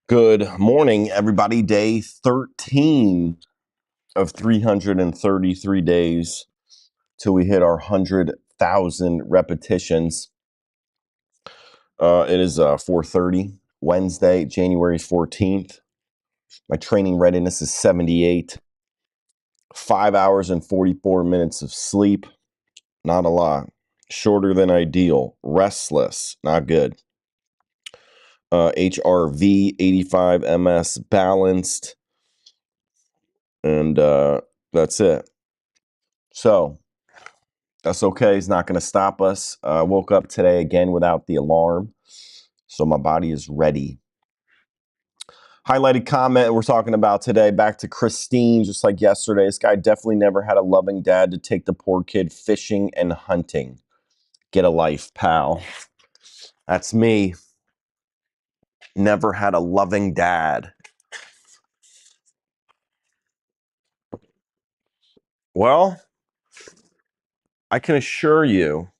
Good morning, everybody. Day 13 of 333 days till we hit our 100,000 repetitions. It is 4:30, Wednesday, January 14th. My training readiness is 78. 5 hours and 44 minutes of sleep. Not a lot. Shorter than ideal. Restless. Not good. HRV 85 MS balanced. And that's it. So that's okay. It's not going to stop us. I woke up today again without the alarm. So my body is ready. Highlighted comment we're talking about today. Back to Christine, just like yesterday. This guy definitely never had a loving dad to take the poor kid fishing and hunting. Get a life, pal. That's me. Never had a loving dad. Well, I can assure you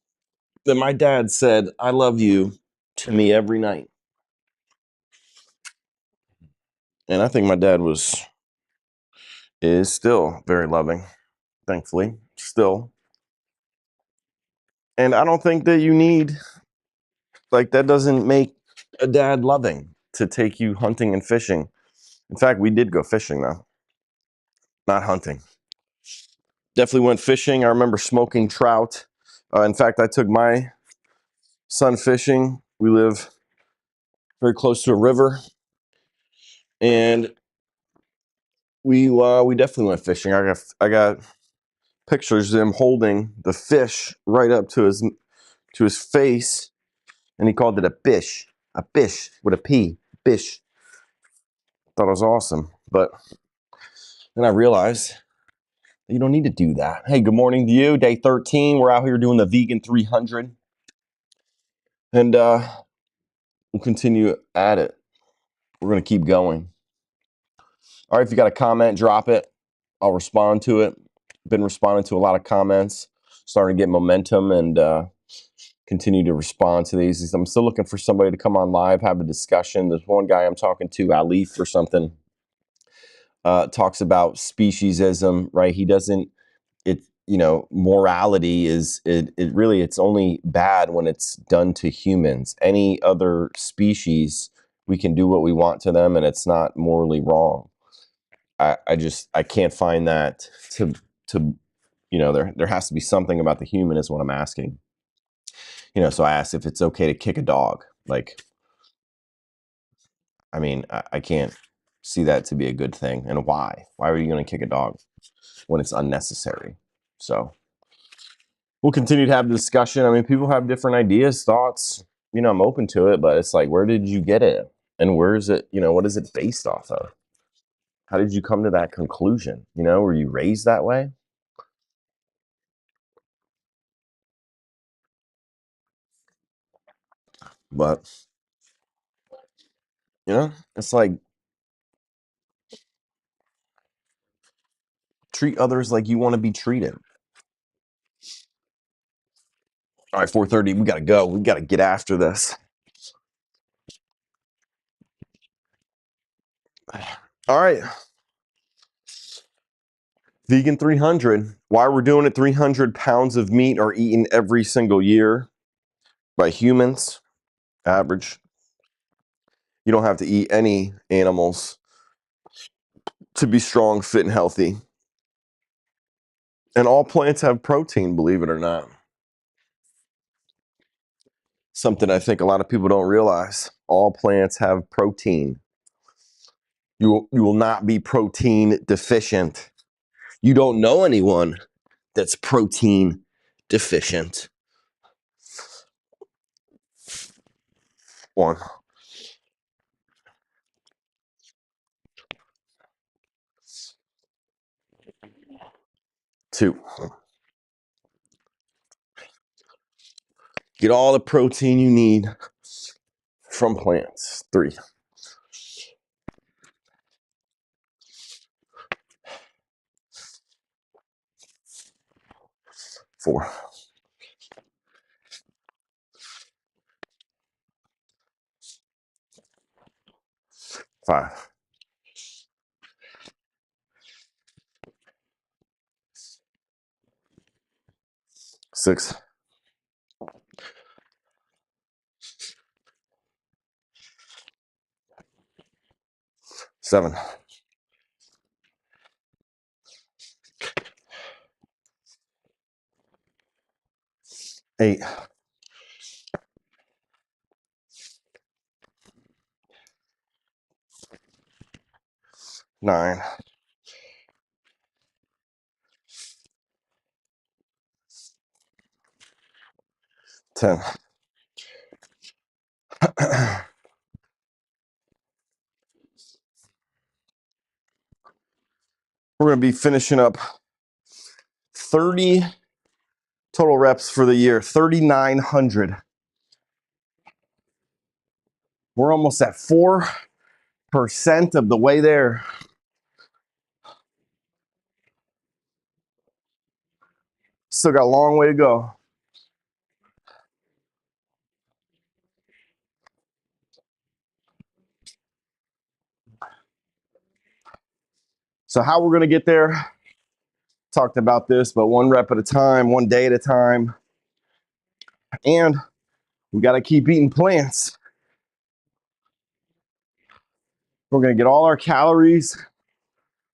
that my dad said, "I love you" to me every night. And I think my dad is still very loving, thankfully, still. And I don't think that you need, that doesn't make a dad loving to take you hunting and fishing. In fact, we did go fishing though, not hunting. Definitely went fishing. I remember smoking trout. In fact, I took my son fishing. We live very close to a river, and we definitely went fishing. I got pictures of him holding the fish right up to his face, and he called it a bish with a P, bish. Thought it was awesome, but then I realized you don't need to do that. Hey, good morning to you. Day 13. We're out here doing the vegan 300, and we'll continue at it. We're gonna keep going. All right, if you got a comment, drop it. I'll respond to it. Been responding to a lot of comments, starting to get momentum, and continue to respond to these. I'm still looking for somebody to come on live, have a discussion. There's one guy I'm talking to, Alif or something, talks about speciesism, right? He doesn't, morality it's only bad when it's done to humans. Any other species, we can do what we want to them and it's not morally wrong. I can't find that to there has to be something about the human is what I'm asking. So I asked if it's okay to kick a dog. I can't see that to be a good thing. And why? Why are you going to kick a dog when it's unnecessary? So we'll continue to have the discussion. I mean, people have different ideas, thoughts. I'm open to it, but it's like, where did you get it? And where is it? What is it based off of? How did you come to that conclusion? Were you raised that way? But, it's like, treat others like you want to be treated. All right, 4:30, we got to go. We got to get after this. All right. Vegan 300. Why we're doing it, 300 pounds of meat are eaten every single year by humans, average. You don't have to eat any animals to be strong, fit, and healthy. And all plants have protein, believe it or not. Something I think a lot of people don't realize. All plants have protein. You will not be protein deficient. You don't know anyone that's protein deficient. 1, 2. Get all the protein you need from plants. 3. 4. 5, 6, 7, 8, 9, 10. We're going to be finishing up 30 total reps for the year, 3,900. We're almost at 4% of the way there. Still got a long way to go. So how we're going to get there, talked about this, but 1 rep at a time, 1 day at a time. And we got to keep eating plants. We're going to get all our calories,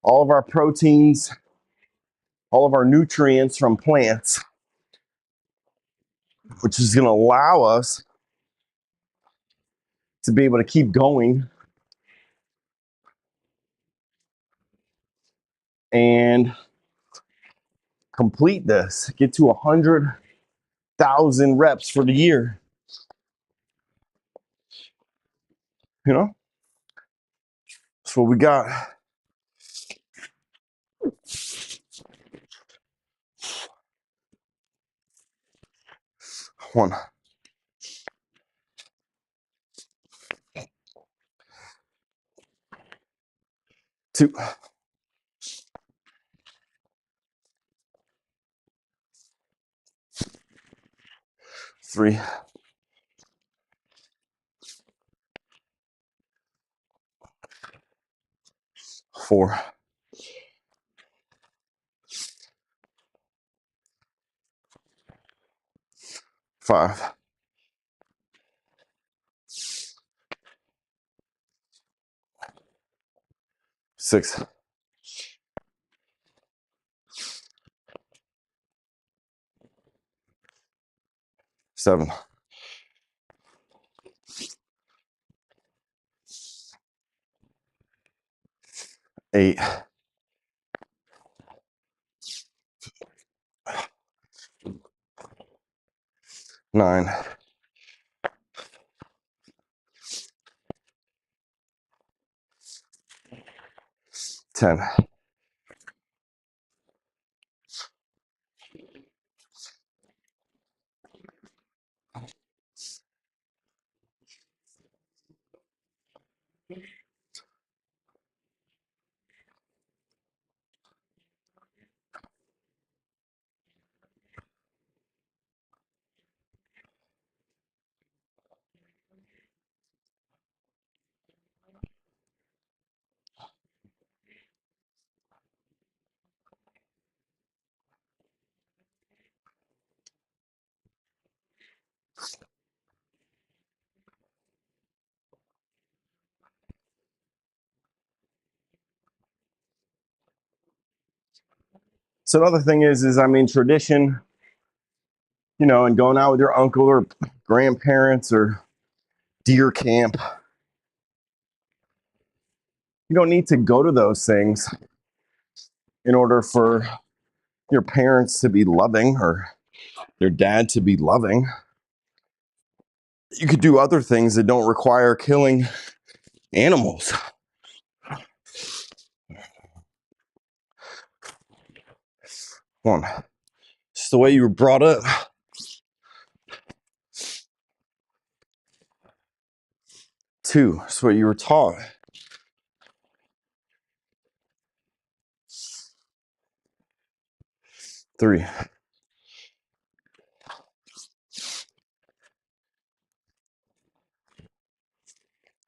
all of our proteins, all of our nutrients from plants, which is going to allow us to be able to keep going and complete this, get to 100,000 reps for the year. You know, that's what we got. 1, 2, 3, 4, 5, 6, 7, 8, 9, 10. So another thing is I mean, tradition, you know, and going out with your uncle or grandparents or deer camp. You don't need to go to those things in order for your parents to be loving or your dad to be loving. You could do other things that don't require killing animals. 1, it's the way you were brought up. 2, it's what you were taught. 3,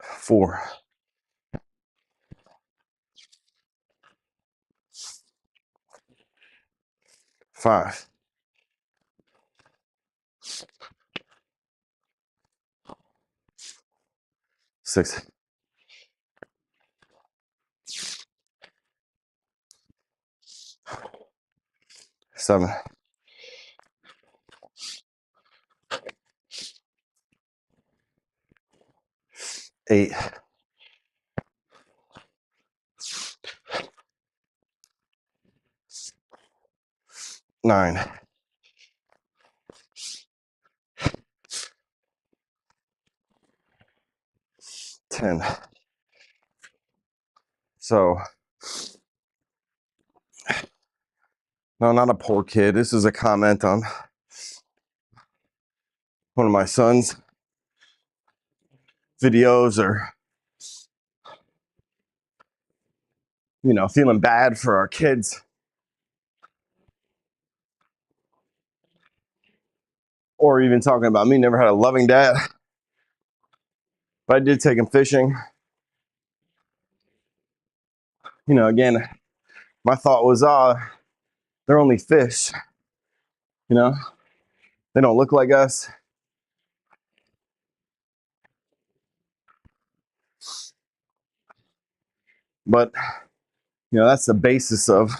4, 5, 6, 7, 8, 9, 10. So, no, not a poor kid. This is a comment on one of my son's videos, or, feeling bad for our kids, or even talking about me never had a loving dad. But I did take him fishing. Again, my thought was, they're only fish, you know, they don't look like us. But, that's the basis of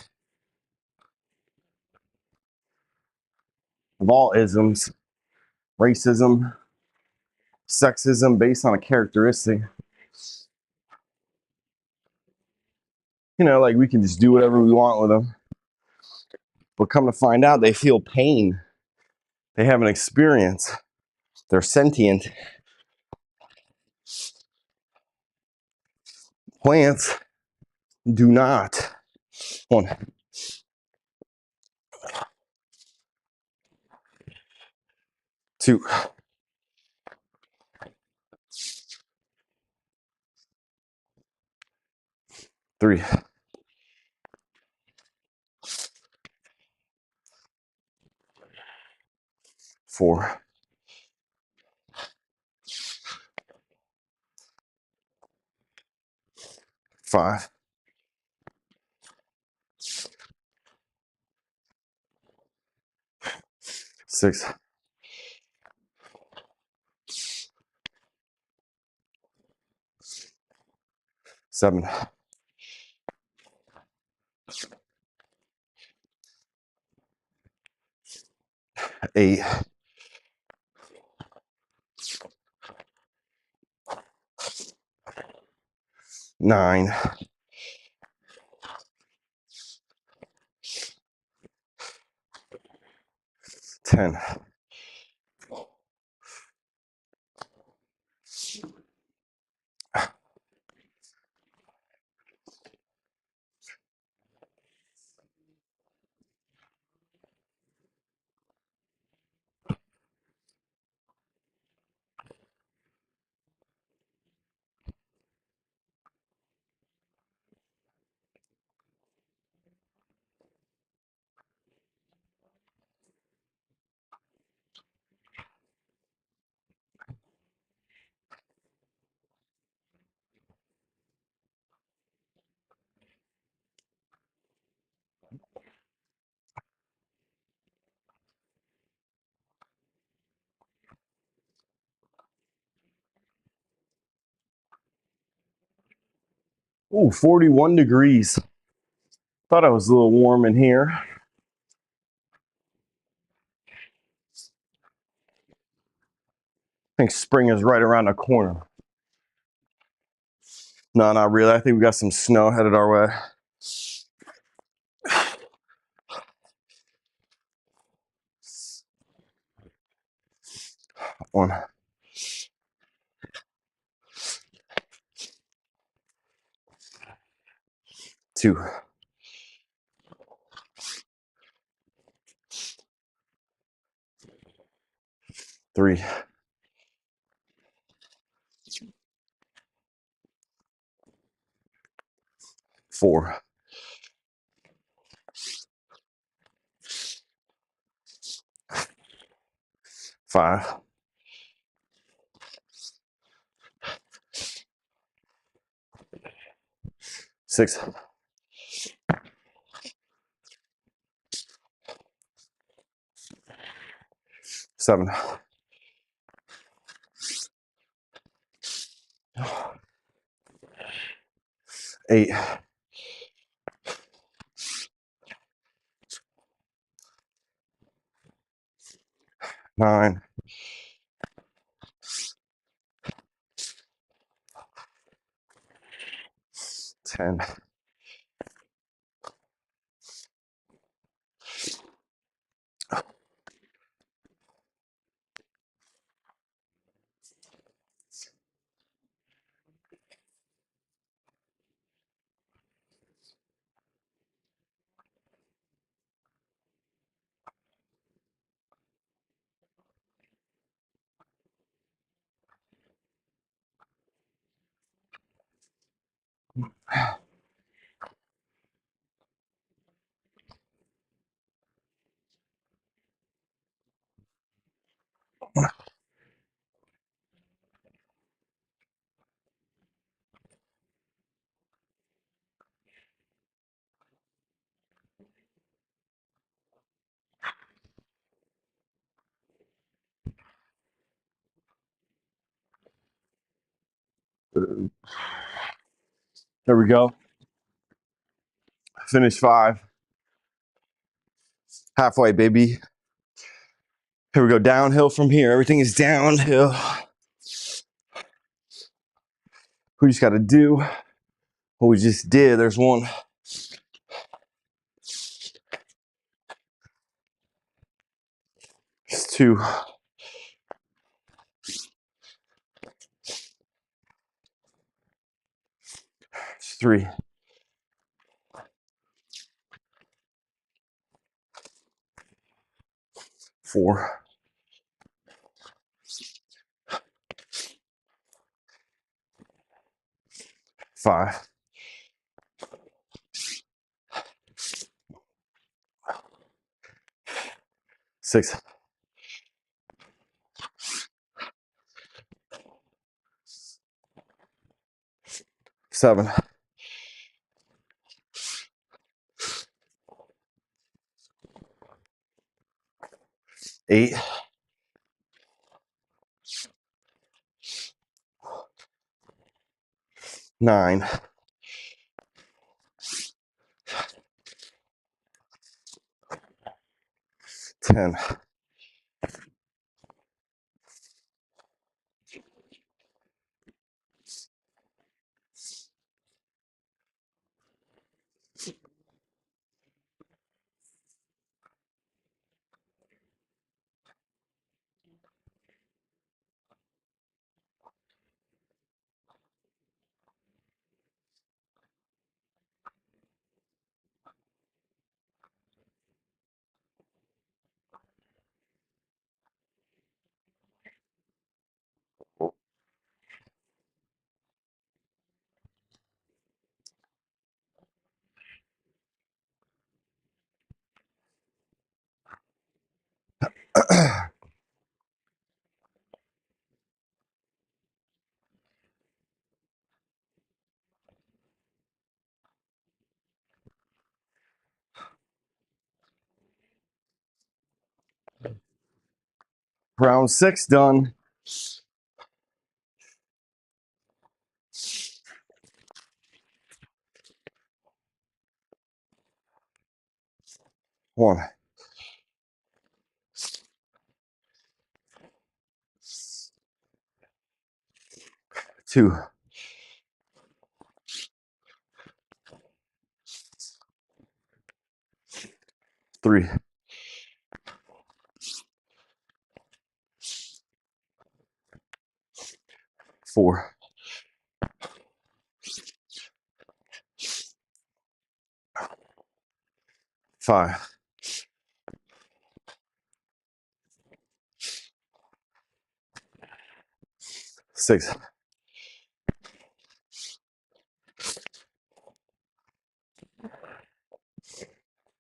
all isms: racism, sexism, based on a characteristic. Like, we can just do whatever we want with them. But come to find out, they feel pain. They have an experience. They're sentient. Plants do not. 1, 2, 3, 4, 5, 6, 7, 8, 9, 10. Ooh, 41 degrees. Thought I was a little warm in here. I think spring is right around the corner. No, not really. I think we got some snow headed our way. 1, 2, 3, 4, 5, 6, 7, 8, 9, 10, There we go. Finish 5. Halfway, baby. Here we go. Downhill from here. Everything is downhill. We just got to do what we just did. There's 1. It's 2. It's 3. 4. 5. 6. 7. 8. 9. 10. Round 6 done. One, 2, 3, 4, 5, 6,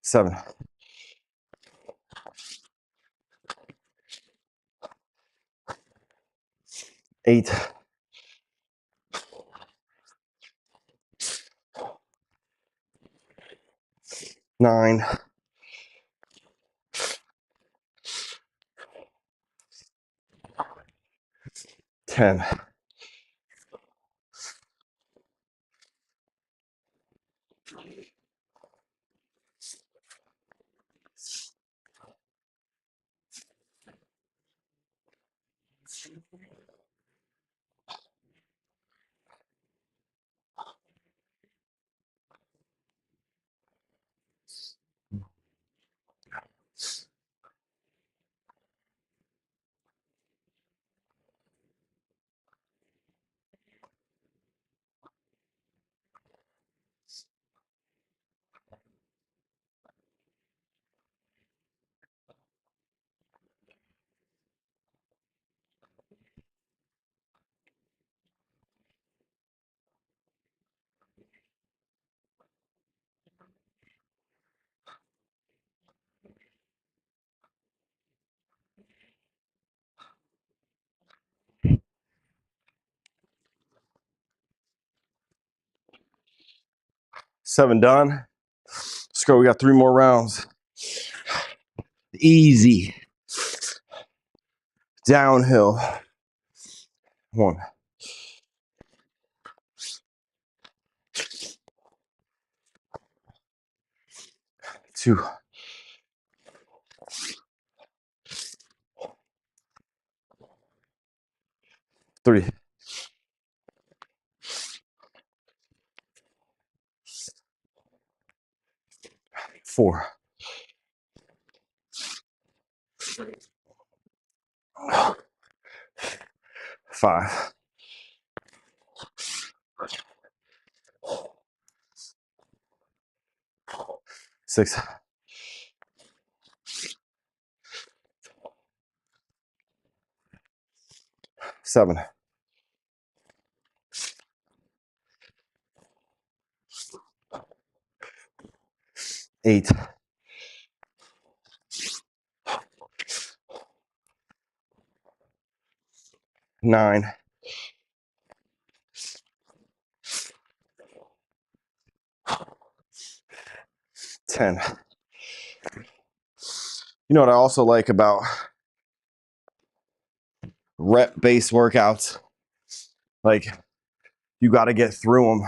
7, 8, 9, 10. Seven done. Let's go. We got 3 more rounds. Easy. Downhill. 1, 2, 3, 4, 5, 6, 7, 8, 9, 10. You know what I also like about rep-based workouts? Like, you got to get through them.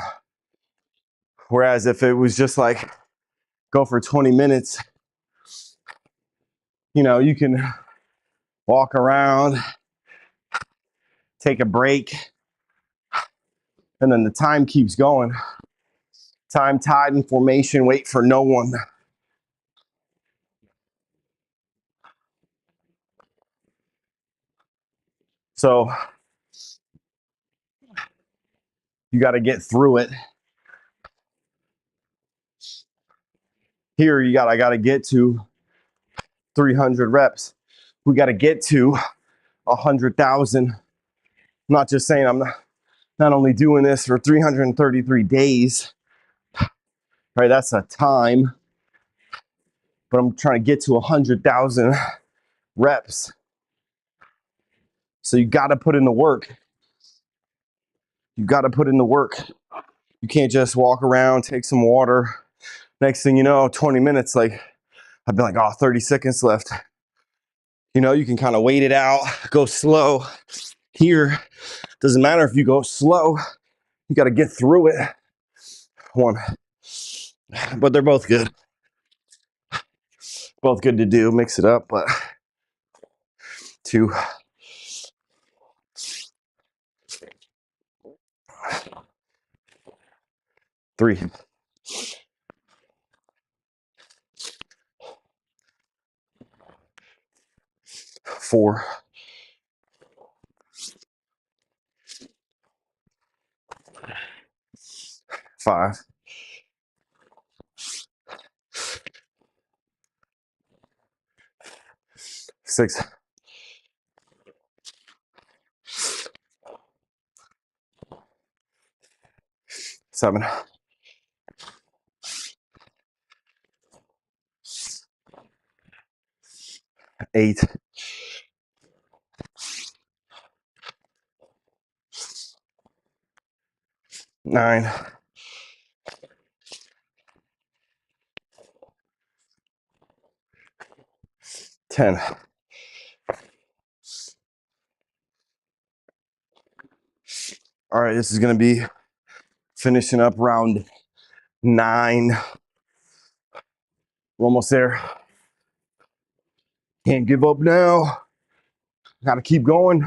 Whereas if it was just like, go for 20 minutes, you know, you can walk around, take a break, and then the time keeps going. Time tied in formation, wait for no one. So you got to get through it. Here I got to get to 300 reps. We got to get to 100,000. I'm not just saying I'm not only doing this for 333 days, right? That's a time, but I'm trying to get to 100,000 reps. So you got to put in the work. You got to put in the work. You can't just walk around, take some water. Next thing you know, 20 minutes, like I've been like, oh, 30 seconds left. You know, you can kind of wait it out, go slow. Here, doesn't matter if you go slow, you got to get through it. 1, but they're both good. Both good to do, mix it up, but 2, 3, 4, 5, 6, 7, 8, 9, 10, All right, this is gonna be finishing up round 9. We're almost there. Can't give up now. Gotta keep going.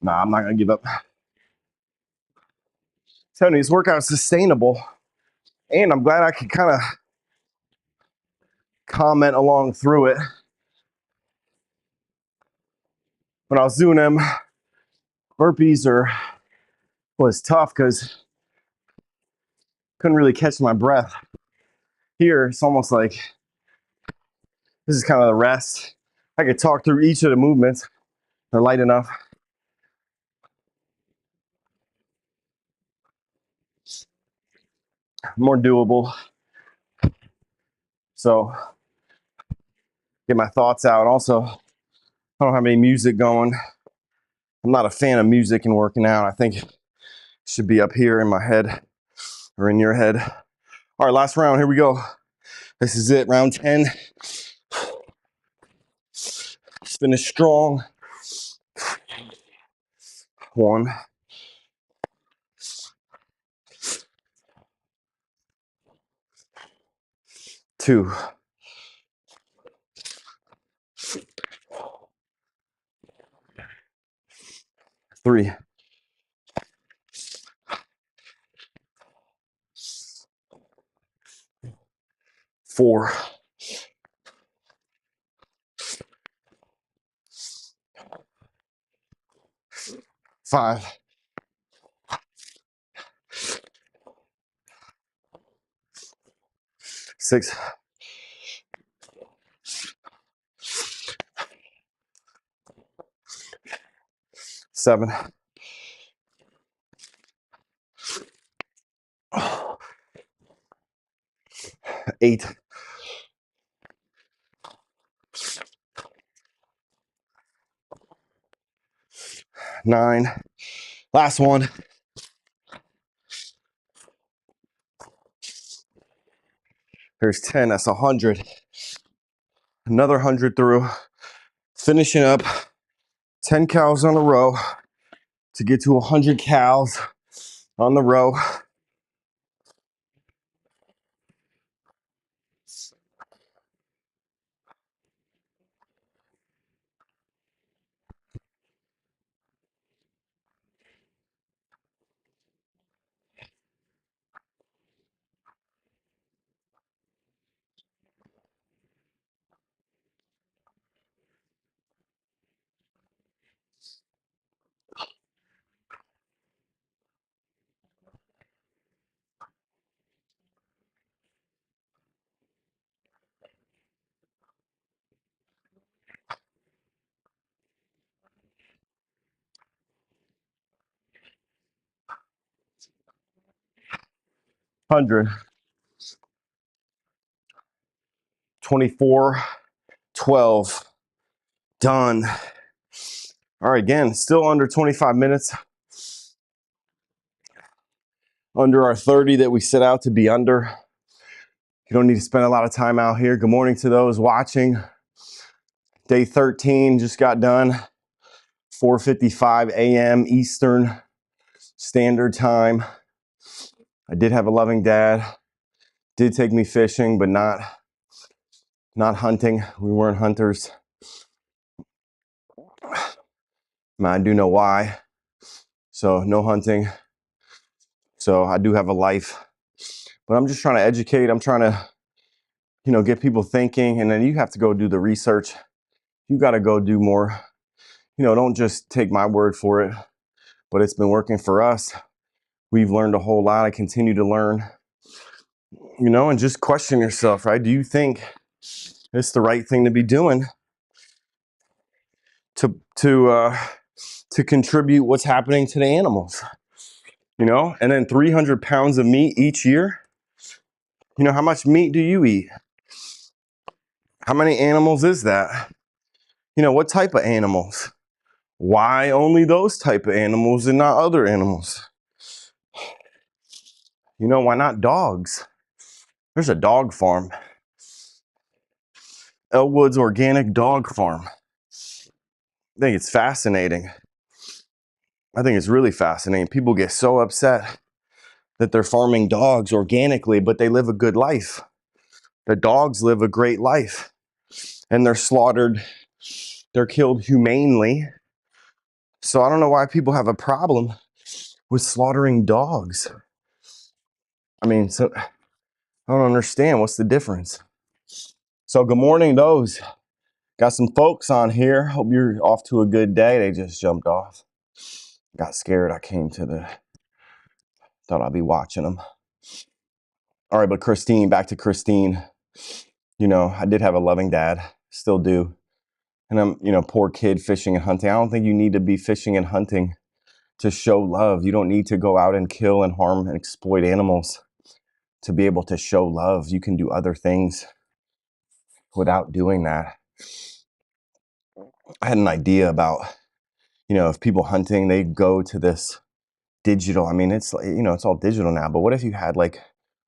Nah, I'm not gonna give up. Telling you, this workout is sustainable, and I'm glad I could kind of comment along through it. When I was doing them, burpees was tough because couldn't really catch my breath. Here, it's almost like this is kind of the rest. I could talk through each of the movements. They're light enough. More doable. So get my thoughts out. Also, I don't have any music going. I'm not a fan of music and working out. I think it should be up here in my head or in your head. All right, last round. Here we go. This is it, round 10. Let's finish strong. 1, 2, 3, 4, 5, 6, 7, 8, 9. Last one. There's 10. That's 100. Another 100 through. Finishing up 10 cows on a row to get to 100 cows on the row. Hundred. 24, 12. Done. All right, again, still under 25 minutes. Under our 30 that we set out to be under. You don't need to spend a lot of time out here. Good morning to those watching. Day 13 just got done. 4:55 a.m. Eastern Standard Time. I did have a loving dad. Did take me fishing, but not hunting. We weren't hunters. I do know why. So no hunting. So I do have a life. But I'm just trying to educate. I'm trying to, get people thinking. And then you have to go do the research. You got to go do more. Don't just take my word for it. But it's been working for us. We've learned a whole lot. I continue to learn. And just question yourself, right? Do you think it's the right thing to be doing to contribute what's happening to the animals? And then 300 pounds of meat each year. How much meat do you eat? How many animals is that? What type of animals? Why only those type of animals and not other animals? Why not dogs? There's a dog farm. Elwood's Organic Dog Farm. I think it's fascinating. I think it's really fascinating. People get so upset that they're farming dogs organically, but they live a good life. The dogs live a great life, and they're slaughtered, they're killed humanely. So I don't know why people have a problem with slaughtering dogs. I mean, so I don't understand. What's the difference? So good morning, those. Got some folks on here. Hope you're off to a good day. They just jumped off. Got scared. Thought I'd be watching them. All right, but Christine, back to Christine. You know, I did have a loving dad, still do. And I'm, poor kid fishing and hunting. I don't think you need to be fishing and hunting to show love. You don't need to go out and kill and harm and exploit animals to be able to show love. You can do other things without doing that. I had an idea about, if people hunting, they go to this digital. I mean, it's it's all digital now, but what if you had like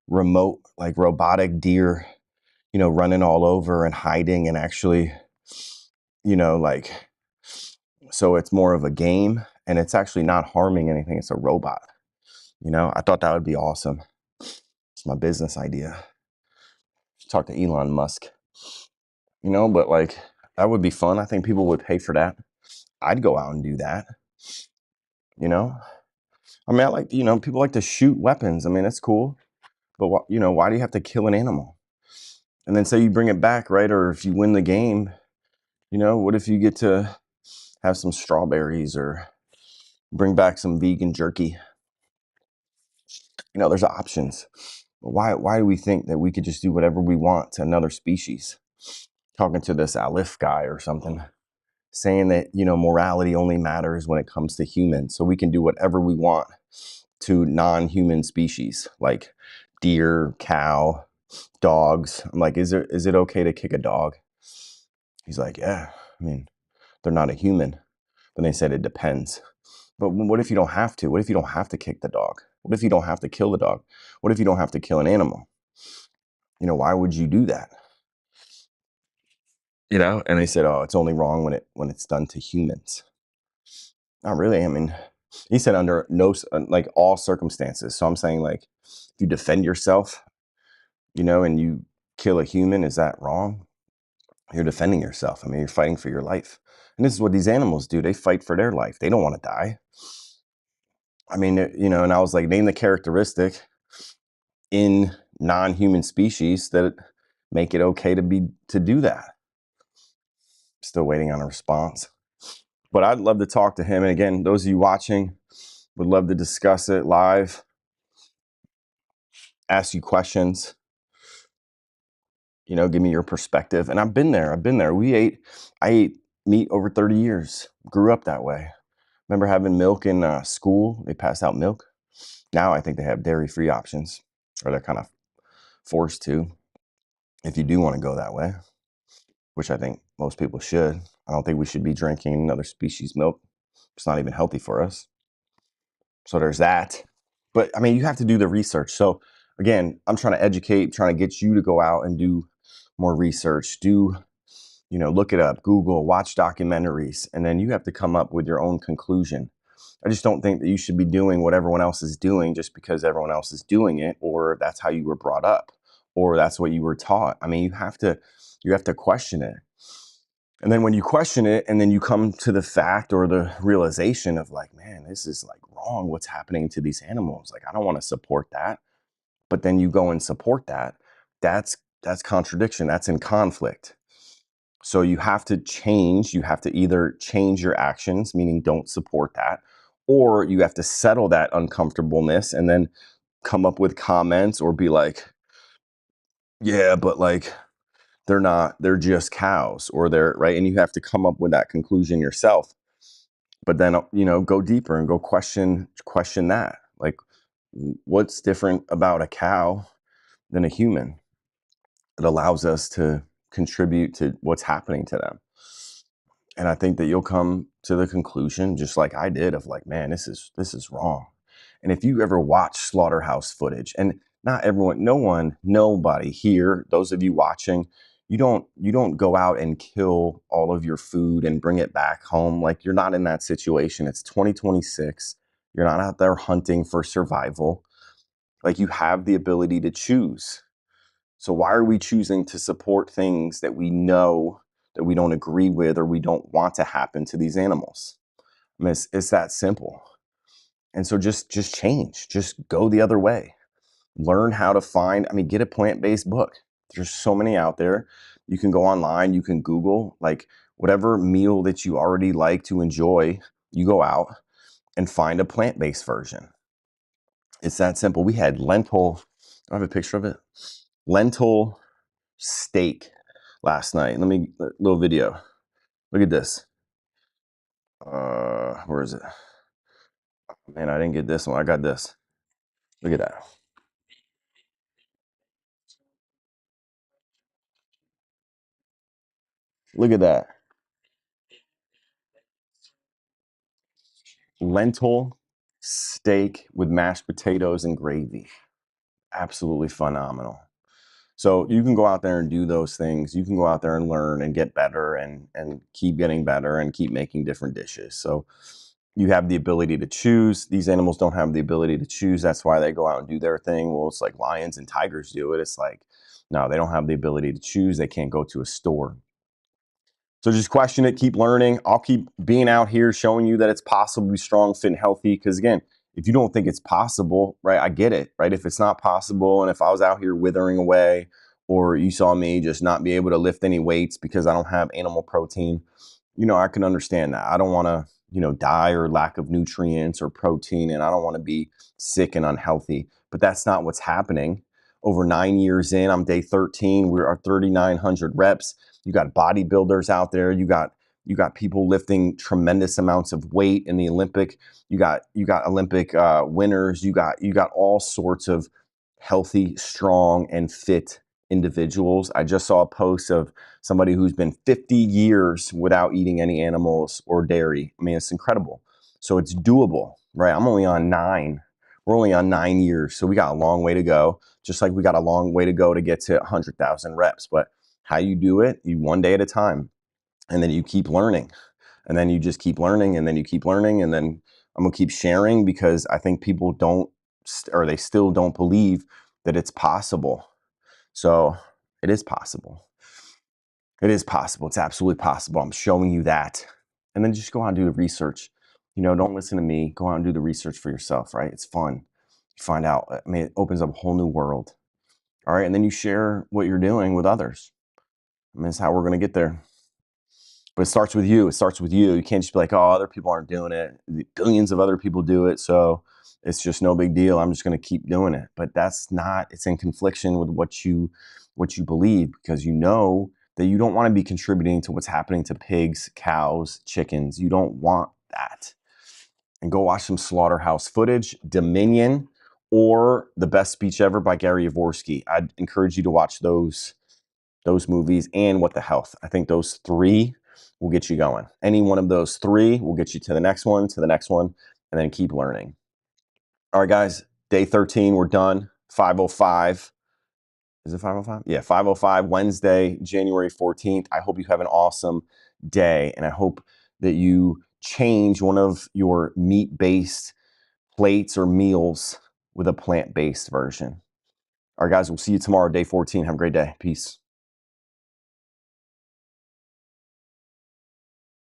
remote, like robotic deer, running all over and hiding and actually, like, so it's more of a game and it's actually not harming anything. It's a robot. I thought that would be awesome. It's my business idea. Talk to Elon Musk, but like that would be fun. I think people would pay for that. I'd go out and do that. I mean, I like, people like to shoot weapons. I mean, that's cool. But why do you have to kill an animal? And then say you bring it back, right? Or if you win the game, what if you get to have some strawberries or bring back some vegan jerky? There's options. Why do we think that we could just do whatever we want to another species? Talking to this Aleph guy or something, saying that, morality only matters when it comes to humans. So we can do whatever we want to non-human species like deer, cow, dogs. I'm like, is it okay to kick a dog? He's like, yeah, I mean, they're not a human. Then they said it depends. But what if you don't have to? What if you don't have to kick the dog? What if you don't have to kill the dog? What if you don't have to kill an animal? Why would you do that? And they said, oh, it's only wrong when it's done to humans. Not really. I mean, he said under no, like all circumstances. So I'm saying like, if you defend yourself, and you kill a human, is that wrong? You're defending yourself. I mean, you're fighting for your life. And this is what these animals do. They fight for their life. They don't want to die. I mean, and I was like, name the characteristic in non-human species that make it okay to do that. Still waiting on a response. But I'd love to talk to him. And again, those of you watching would love to discuss it live, ask you questions, give me your perspective. And I've been there. I ate meat over 30 years, grew up that way. Remember having milk in school? They passed out milk. Now I think they have dairy-free options, or they're kind of forced to, if you do want to go that way, which I think most people should. I don't think we should be drinking another species milk. It's not even healthy for us. So there's that. But I mean, you have to do the research. So again, I'm trying to educate, trying to get you to go out and do more research, look it up, Google, watch documentaries, and then you have to come up with your own conclusion. I just don't think that you should be doing what everyone else is doing just because everyone else is doing it, or that's how you were brought up, or that's what you were taught. I mean, you have to question it. And then when you question it and then you come to the fact or the realization of like, man, this is like wrong. What's happening to these animals? Like, I don't want to support that. But then you go and support that. That's contradiction. That's in conflict. So you have to change. You have to either change your actions, meaning don't support that, or you have to settle that uncomfortableness and then come up with comments or be like, yeah, but like, they're just cows, or they're right. And you have to come up with that conclusion yourself. But then, go deeper and go question that. Like, what's different about a cow than a human that allows us to contribute to what's happening to them? And I think that you'll come to the conclusion, just like I did, of like, man, this is wrong. And if you ever watch slaughterhouse footage, and not everyone, nobody here, those of you watching, You don't go out and kill all of your food and bring it back home. Like, you're not in that situation. It's 2026. You're not out there hunting for survival. Like, you have the ability to choose. So why are we choosing to support things that we know that we don't agree with or we don't want to happen to these animals? I mean, it's that simple. And so just change. Just go the other way. Learn how to find, I mean, get a plant-based book. There's so many out there. You can go online, you can Google, like, whatever meal that you already like to enjoy, you go out and find a plant-based version. It's that simple. We had lentil, I have a picture of it, lentil steak last night. Let me, little video. Look at this. Where is it? Man, I didn't get this one. I got this. Look at that. Look at that. Lentil steak with mashed potatoes and gravy. Absolutely phenomenal. So you can go out there and do those things. You can go out there and learn and get better and keep getting better and keep making different dishes. So you have the ability to choose. These animals don't have the ability to choose. That's why they go out and do their thing. Well, it's like lions and tigers do it. It's like, no, they don't have the ability to choose. They can't go to a store. So just question it, keep learning. I'll keep being out here showing you that it's possible to be strong, fit, and healthy. Because again, if you don't think it's possible, right, I get it, right? If it's not possible, and if I was out here withering away, or you saw me just not be able to lift any weights because I don't have animal protein, I can understand that. I don't want to, die or lack of nutrients or protein, and I don't want to be sick and unhealthy. But that's not what's happening. Over 9 years in, I'm day 13. We're at 3,900 reps. You got bodybuilders out there. You got people lifting tremendous amounts of weight in the Olympic. You got Olympic winners. You got all sorts of healthy, strong, and fit individuals. I just saw a post of somebody who's been 50 years without eating any animals or dairy. I mean, it's incredible. So it's doable, right? I'm only on 9. We're only on 9 years. So we got a long way to go, just like we got a long way to go to get to 100,000 reps. But how you do it, you one day at a time. And then you keep learning. And then you just keep learning. And then you keep learning. And then I'm going to keep sharing because I think people don't, or they still don't believe that it's possible. So it is possible. It is possible. It's absolutely possible. I'm showing you that. And then just go out and do the research. Don't listen to me. Go out and do the research for yourself, right? It's fun. You find out. I mean, it opens up a whole new world. All right. And then you share what you're doing with others. I mean, that's how we're going to get there. But it starts with you. It starts with you. You can't just be like, oh, other people aren't doing it. Billions of other people do it. So it's just no big deal. I'm just going to keep doing it. But that's not, it's in confliction with what you believe, because you know that you don't want to be contributing to what's happening to pigs, cows, chickens. You don't want that. And go watch some slaughterhouse footage, Dominion, or The Best Speech Ever by Gary Yavorski. I'd encourage you to watch those movies and What the Health. I think those 3 will get you going. Any one of those 3 will get you to the next one, and then keep learning. All right, guys, day 13, we're done. 5:05. Is it 5:05? Yeah, 5:05, Wednesday, January 14th. I hope you have an awesome day, and I hope that you change one of your meat-based plates or meals with a plant-based version. All right, guys, we'll see you tomorrow, day 14. Have a great day. Peace.